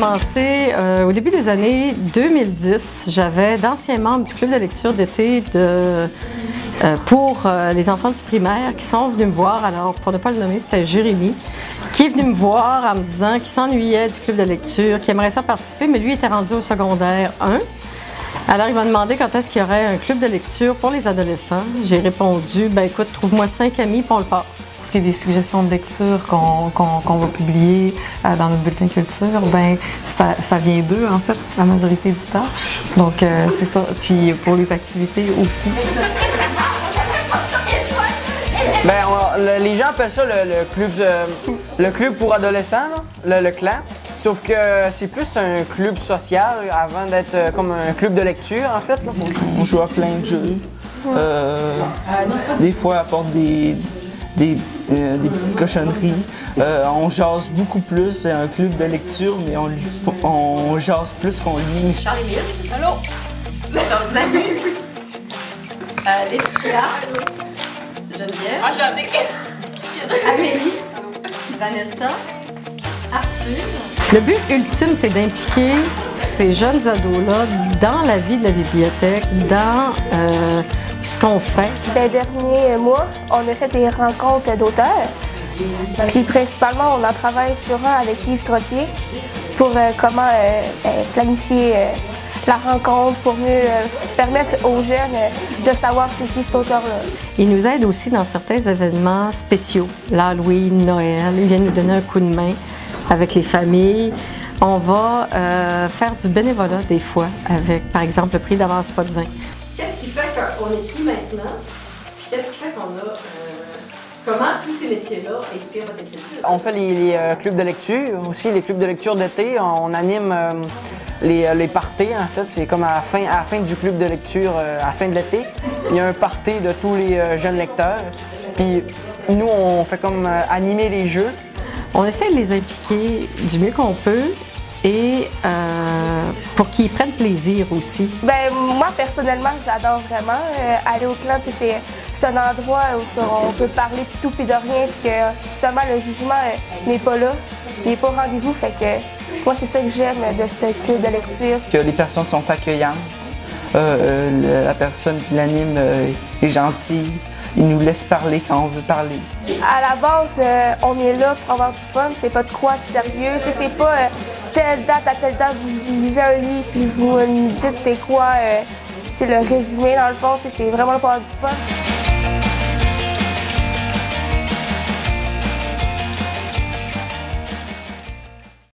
commencé au début des années 2010. J'avais d'anciens membres du club de lecture d'été pour les enfants du primaire qui sont venus me voir. Alors, pour ne pas le nommer, c'était Jérémy, qui est venu me voir en me disant qu'il s'ennuyait du club de lecture, qu'il aimerait ça participer, mais lui était rendu au secondaire 1. Alors, il m'a demandé quand est-ce qu'il y aurait un club de lecture pour les adolescents. J'ai répondu, ben écoute, trouve-moi 5 amis, puis on le part. Ce qui est des suggestions de lecture qu'on va publier dans notre bulletin culture, ben ça vient d'eux, en fait, la majorité du temps. Donc, c'est ça. Puis pour les activités aussi. Ben, les gens appellent ça le club pour adolescents, là, le clan. Sauf que c'est plus un club social avant d'être comme un club de lecture, en fait. Là. On joue à plein de jeux. Des fois, on apporte des petites cochonneries. On jase beaucoup plus. C'est un club de lecture, mais on jase plus qu'on lit. Charles-Émile. Allô? Manu. Laetitia. Geneviève. Enchantée. Amélie. Vanessa. Arthur. Le but ultime, c'est d'impliquer ces jeunes ados-là dans la vie de la bibliothèque, dans ce qu'on fait. Dans les derniers mois, on a fait des rencontres d'auteurs. Puis principalement, on en travaille sur un avec Yves Trottier pour comment planifier la rencontre pour mieux permettre aux jeunes de savoir c'est qui cet auteur-là. Il nous aide aussi dans certains événements spéciaux, l'Halloween, Noël. Il vient nous donner un coup de main avec les familles. On va faire du bénévolat des fois avec, par exemple, le prix d'avance pas de vin. Qu'est-ce qui fait qu'on écrit maintenant? Puis qu'est-ce qui fait qu'on a... comment tous ces métiers-là inspirent votre écriture? On fait les clubs de lecture, aussi les clubs de lecture d'été. On anime les parties, en fait. C'est comme à la fin du club de lecture, à la fin de l'été. Il y a un party de tous les jeunes lecteurs. Puis nous, on fait comme animer les jeux. On essaie de les impliquer du mieux qu'on peut et pour qu'ils prennent plaisir aussi. Ben moi, personnellement, j'adore vraiment aller au clan. C'est un endroit où on peut parler de tout et de rien, puis que justement, le jugement n'est pas là, il n'est pas au rendez-vous. Fait que moi, c'est ça que j'aime de ce club de lecture. Que les personnes sont accueillantes, la personne qui l'anime est gentille. Il nous laisse parler quand on veut parler. À la base, on est là pour avoir du fun, c'est pas de quoi de sérieux. C'est pas telle date à telle date, vous lisez un livre puis vous nous dites c'est quoi le résumé dans le fond, c'est vraiment pour avoir du fun.